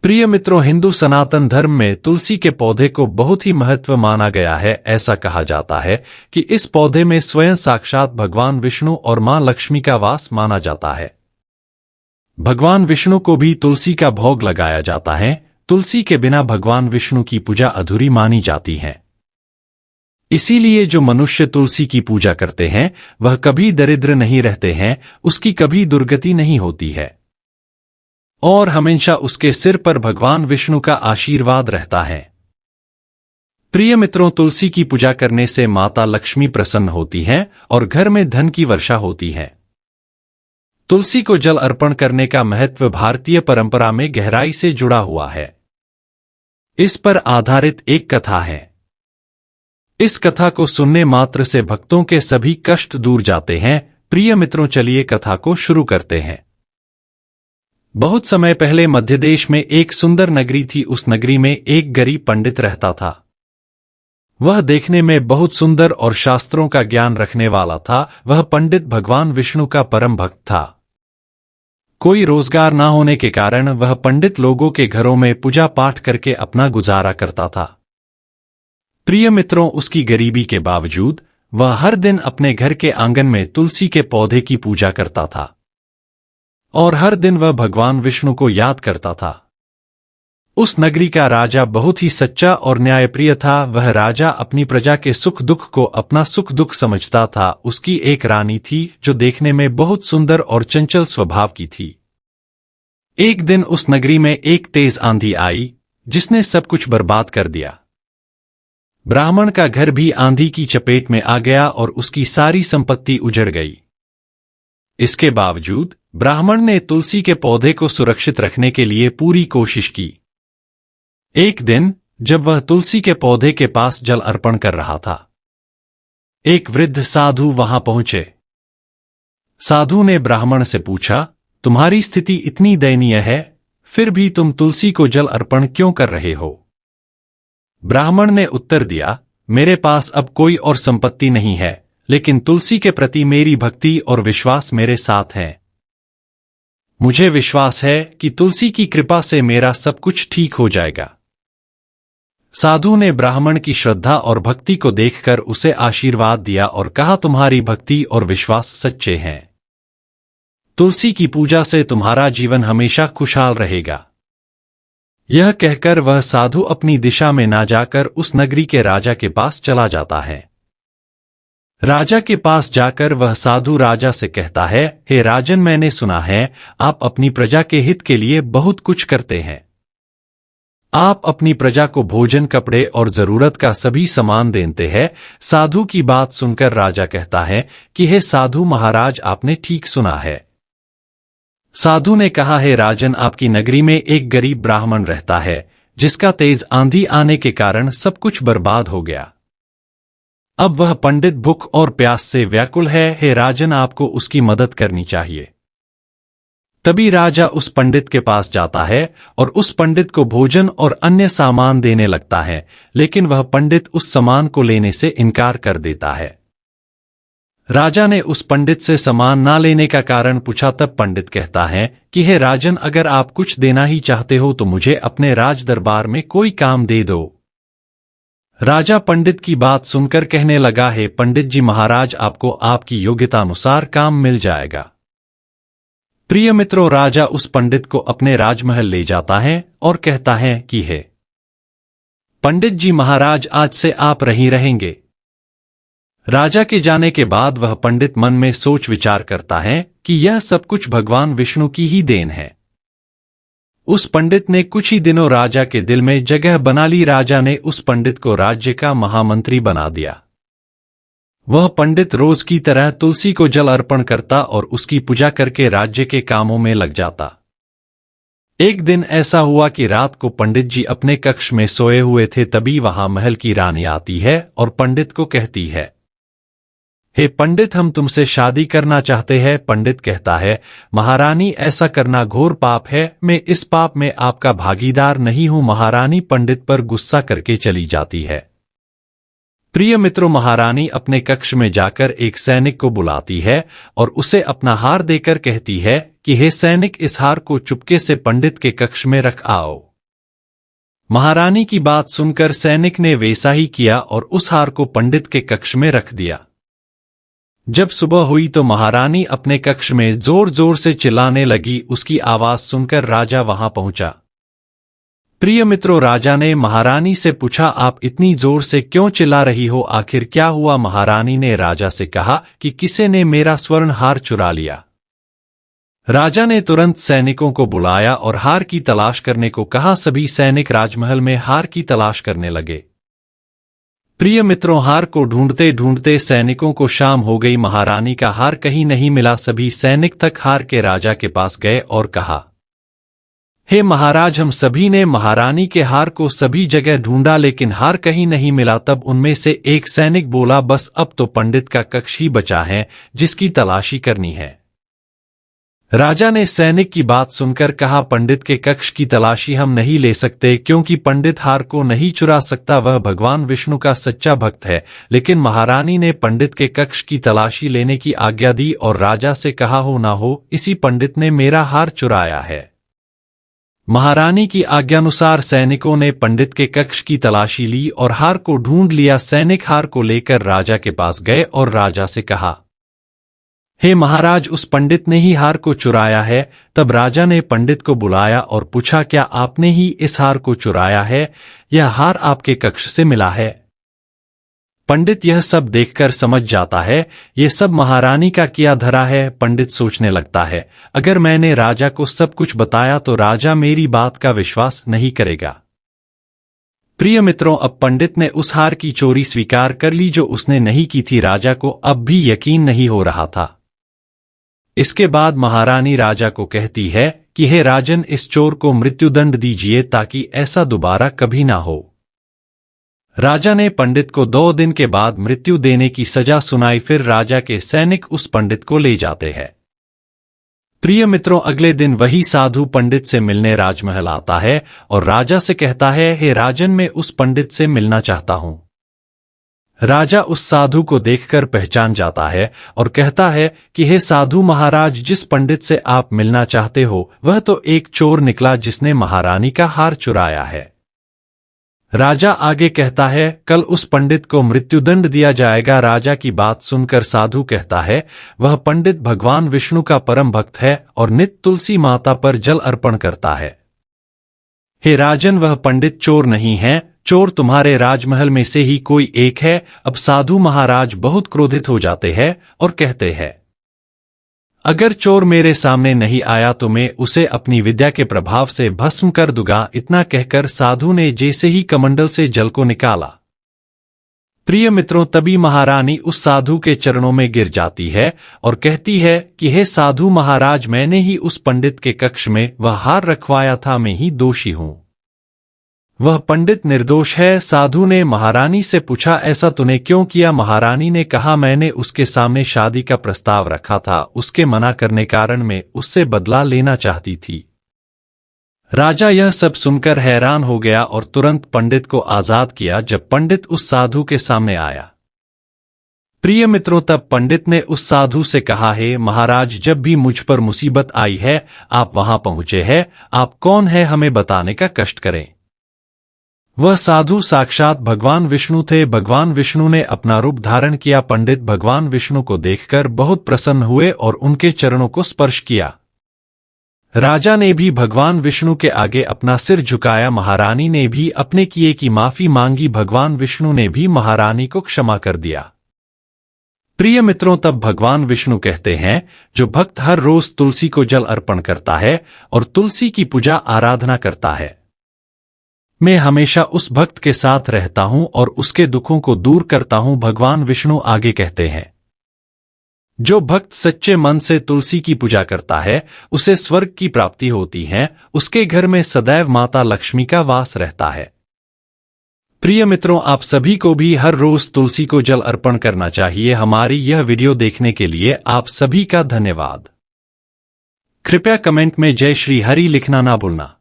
प्रिय मित्रों, हिंदू सनातन धर्म में तुलसी के पौधे को बहुत ही महत्व माना गया है। ऐसा कहा जाता है कि इस पौधे में स्वयं साक्षात भगवान विष्णु और मां लक्ष्मी का वास माना जाता है। भगवान विष्णु को भी तुलसी का भोग लगाया जाता है। तुलसी के बिना भगवान विष्णु की पूजा अधूरी मानी जाती है। इसीलिए जो मनुष्य तुलसी की पूजा करते हैं वह कभी दरिद्र नहीं रहते हैं, उसकी कभी दुर्गति नहीं होती है और हमेशा उसके सिर पर भगवान विष्णु का आशीर्वाद रहता है। प्रिय मित्रों, तुलसी की पूजा करने से माता लक्ष्मी प्रसन्न होती हैं और घर में धन की वर्षा होती है। तुलसी को जल अर्पण करने का महत्व भारतीय परंपरा में गहराई से जुड़ा हुआ है। इस पर आधारित एक कथा है। इस कथा को सुनने मात्र से भक्तों के सभी कष्ट दूर जाते हैं। प्रिय मित्रों, चलिए कथा को शुरू करते हैं। बहुत समय पहले मध्य देश में एक सुंदर नगरी थी। उस नगरी में एक गरीब पंडित रहता था। वह देखने में बहुत सुंदर और शास्त्रों का ज्ञान रखने वाला था। वह पंडित भगवान विष्णु का परम भक्त था। कोई रोजगार न होने के कारण वह पंडित लोगों के घरों में पूजा पाठ करके अपना गुजारा करता था। प्रिय मित्रों, उसकी गरीबी के बावजूद वह हर दिन अपने घर के आंगन में तुलसी के पौधे की पूजा करता था और हर दिन वह भगवान विष्णु को याद करता था। उस नगरी का राजा बहुत ही सच्चा और न्यायप्रिय था। वह राजा अपनी प्रजा के सुख दुख को अपना सुख दुख समझता था। उसकी एक रानी थी जो देखने में बहुत सुंदर और चंचल स्वभाव की थी। एक दिन उस नगरी में एक तेज आंधी आई जिसने सब कुछ बर्बाद कर दिया। ब्राह्मण का घर भी आंधी की चपेट में आ गया और उसकी सारी संपत्ति उजड़ गई। इसके बावजूद ब्राह्मण ने तुलसी के पौधे को सुरक्षित रखने के लिए पूरी कोशिश की। एक दिन जब वह तुलसी के पौधे के पास जल अर्पण कर रहा था, एक वृद्ध साधु वहां पहुंचे। साधु ने ब्राह्मण से पूछा, तुम्हारी स्थिति इतनी दयनीय है, फिर भी तुम तुलसी को जल अर्पण क्यों कर रहे हो? ब्राह्मण ने उत्तर दिया, मेरे पास अब कोई और संपत्ति नहीं है, लेकिन तुलसी के प्रति मेरी भक्ति और विश्वास मेरे साथ है। मुझे विश्वास है कि तुलसी की कृपा से मेरा सब कुछ ठीक हो जाएगा। साधु ने ब्राह्मण की श्रद्धा और भक्ति को देखकर उसे आशीर्वाद दिया और कहा, तुम्हारी भक्ति और विश्वास सच्चे हैं। तुलसी की पूजा से तुम्हारा जीवन हमेशा खुशहाल रहेगा। यह कहकर वह साधु अपनी दिशा में ना जाकर उस नगरी के राजा के पास चला जाता है। राजा के पास जाकर वह साधु राजा से कहता है, हे राजन, मैंने सुना है आप अपनी प्रजा के हित के लिए बहुत कुछ करते हैं। आप अपनी प्रजा को भोजन, कपड़े और जरूरत का सभी सामान देते हैं। साधु की बात सुनकर राजा कहता है कि हे साधु महाराज, आपने ठीक सुना है। साधु ने कहा, हे राजन, आपकी नगरी में एक गरीब ब्राह्मण रहता है जिसका तेज आंधी आने के कारण सब कुछ बर्बाद हो गया। अब वह पंडित भूख और प्यास से व्याकुल है। हे राजन, आपको उसकी मदद करनी चाहिए। तभी राजा उस पंडित के पास जाता है और उस पंडित को भोजन और अन्य सामान देने लगता है, लेकिन वह पंडित उस सामान को लेने से इनकार कर देता है। राजा ने उस पंडित से सामान ना लेने का कारण पूछा। तब पंडित कहता है कि हे राजन, अगर आप कुछ देना ही चाहते हो तो मुझे अपने राज दरबार में कोई काम दे दो। राजा पंडित की बात सुनकर कहने लगा, हे पंडित जी महाराज, आपको आपकी योग्यता अनुसार काम मिल जाएगा। प्रिय मित्रों, राजा उस पंडित को अपने राजमहल ले जाता है और कहता है कि हे पंडित जी महाराज, आज से आप यहीं रहेंगे। राजा के जाने के बाद वह पंडित मन में सोच विचार करता है कि यह सब कुछ भगवान विष्णु की ही देन है। उस पंडित ने कुछ ही दिनों राजा के दिल में जगह बना ली। राजा ने उस पंडित को राज्य का महामंत्री बना दिया। वह पंडित रोज की तरह तुलसी को जल अर्पण करता और उसकी पूजा करके राज्य के कामों में लग जाता। एक दिन ऐसा हुआ कि रात को पंडित जी अपने कक्ष में सोए हुए थे। तभी वहां महल की रानी आती है और पंडित को कहती है, हे पंडित, हम तुमसे शादी करना चाहते हैं। पंडित कहता है, महारानी, ऐसा करना घोर पाप है। मैं इस पाप में आपका भागीदार नहीं हूं। महारानी पंडित पर गुस्सा करके चली जाती है। प्रिय मित्रों, महारानी अपने कक्ष में जाकर एक सैनिक को बुलाती है और उसे अपना हार देकर कहती है कि हे सैनिक, इस हार को चुपके से पंडित के कक्ष में रख आओ। महारानी की बात सुनकर सैनिक ने वैसा ही किया और उस हार को पंडित के कक्ष में रख दिया। जब सुबह हुई तो महारानी अपने कक्ष में जोर जोर से चिल्लाने लगी। उसकी आवाज सुनकर राजा वहां पहुंचा। प्रिय मित्रों, राजा ने महारानी से पूछा, आप इतनी जोर से क्यों चिल्ला रही हो? आखिर क्या हुआ? महारानी ने राजा से कहा कि किसी ने मेरा स्वर्ण हार चुरा लिया। राजा ने तुरंत सैनिकों को बुलाया और हार की तलाश करने को कहा। सभी सैनिक राजमहल में हार की तलाश करने लगे। प्रिय मित्रों, हार को ढूंढते ढूंढते सैनिकों को शाम हो गई। महारानी का हार कहीं नहीं मिला। सभी सैनिक थक हार के राजा के पास गए और कहा, हे महाराज, हम सभी ने महारानी के हार को सभी जगह ढूंढा लेकिन हार कहीं नहीं मिला। तब उनमें से एक सैनिक बोला, बस अब तो पंडित का कक्ष ही बचा है जिसकी तलाशी करनी है। राजा ने सैनिक की बात सुनकर कहा, पंडित के कक्ष की तलाशी हम नहीं ले सकते क्योंकि पंडित हार को नहीं चुरा सकता। वह भगवान विष्णु का सच्चा भक्त है। लेकिन महारानी ने पंडित के कक्ष की तलाशी लेने की आज्ञा दी और राजा से कहा, हो ना हो इसी पंडित ने मेरा हार चुराया है। महारानी की आज्ञानुसार सैनिकों ने पंडित के कक्ष की तलाशी ली और हार को ढूंढ लिया। सैनिक हार को लेकर राजा के पास गए और राजा से कहा, हे महाराज, उस पंडित ने ही हार को चुराया है। तब राजा ने पंडित को बुलाया और पूछा, क्या आपने ही इस हार को चुराया है? यह हार आपके कक्ष से मिला है। पंडित यह सब देखकर समझ जाता है ये सब महारानी का किया धरा है। पंडित सोचने लगता है, अगर मैंने राजा को सब कुछ बताया तो राजा मेरी बात का विश्वास नहीं करेगा। प्रिय मित्रों, अब पंडित ने उस हार की चोरी स्वीकार कर ली जो उसने नहीं की थी। राजा को अब भी यकीन नहीं हो रहा था। इसके बाद महारानी राजा को कहती है कि हे राजन, इस चोर को मृत्युदंड दीजिए ताकि ऐसा दोबारा कभी ना हो। राजा ने पंडित को 2 दिन के बाद मृत्यु देने की सजा सुनाई। फिर राजा के सैनिक उस पंडित को ले जाते हैं। प्रिय मित्रों, अगले दिन वही साधु पंडित से मिलने राजमहल आता है और राजा से कहता है, हे राजन, मैं उस पंडित से मिलना चाहता हूं। राजा उस साधु को देखकर पहचान जाता है और कहता है कि हे साधु महाराज, जिस पंडित से आप मिलना चाहते हो वह तो एक चोर निकला जिसने महारानी का हार चुराया है। राजा आगे कहता है, कल उस पंडित को मृत्युदंड दिया जाएगा। राजा की बात सुनकर साधु कहता है, वह पंडित भगवान विष्णु का परम भक्त है और नित्य तुलसी माता पर जल अर्पण करता है। हे राजन, वह पंडित चोर नहीं है, चोर तुम्हारे राजमहल में से ही कोई एक है। अब साधु महाराज बहुत क्रोधित हो जाते हैं और कहते हैं, अगर चोर मेरे सामने नहीं आया तो मैं उसे अपनी विद्या के प्रभाव से भस्म कर दूंगा। इतना कहकर साधु ने जैसे ही कमंडल से जल को निकाला, प्रिय मित्रों, तभी महारानी उस साधु के चरणों में गिर जाती है और कहती है कि हे साधु महाराज, मैंने ही उस पंडित के कक्ष में वह हार रखवाया था, मैं ही दोषी हूं। वह पंडित निर्दोष है। साधु ने महारानी से पूछा, ऐसा तूने क्यों किया? महारानी ने कहा, मैंने उसके सामने शादी का प्रस्ताव रखा था, उसके मना करने कारण मैं उससे बदला लेना चाहती थी। राजा यह सब सुनकर हैरान हो गया और तुरंत पंडित को आजाद किया। जब पंडित उस साधु के सामने आया, प्रिय मित्रों, तब पंडित ने उस साधु से कहा, हे महाराज, जब भी मुझ पर मुसीबत आई है आप वहां पहुंचे हैं। आप कौन है हमें बताने का कष्ट करें। वह साधु साक्षात भगवान विष्णु थे। भगवान विष्णु ने अपना रूप धारण किया। पंडित भगवान विष्णु को देखकर बहुत प्रसन्न हुए और उनके चरणों को स्पर्श किया। राजा ने भी भगवान विष्णु के आगे अपना सिर झुकाया। महारानी ने भी अपने किए की माफी मांगी। भगवान विष्णु ने भी महारानी को क्षमा कर दिया। प्रिय मित्रों, तब भगवान विष्णु कहते हैं, जो भक्त हर रोज तुलसी को जल अर्पण करता है और तुलसी की पूजा आराधना करता है, मैं हमेशा उस भक्त के साथ रहता हूं और उसके दुखों को दूर करता हूं। भगवान विष्णु आगे कहते हैं, जो भक्त सच्चे मन से तुलसी की पूजा करता है उसे स्वर्ग की प्राप्ति होती है। उसके घर में सदैव माता लक्ष्मी का वास रहता है। प्रिय मित्रों, आप सभी को भी हर रोज तुलसी को जल अर्पण करना चाहिए। हमारी यह वीडियो देखने के लिए आप सभी का धन्यवाद। कृपया कमेंट में जय श्री हरि लिखना ना भूलना।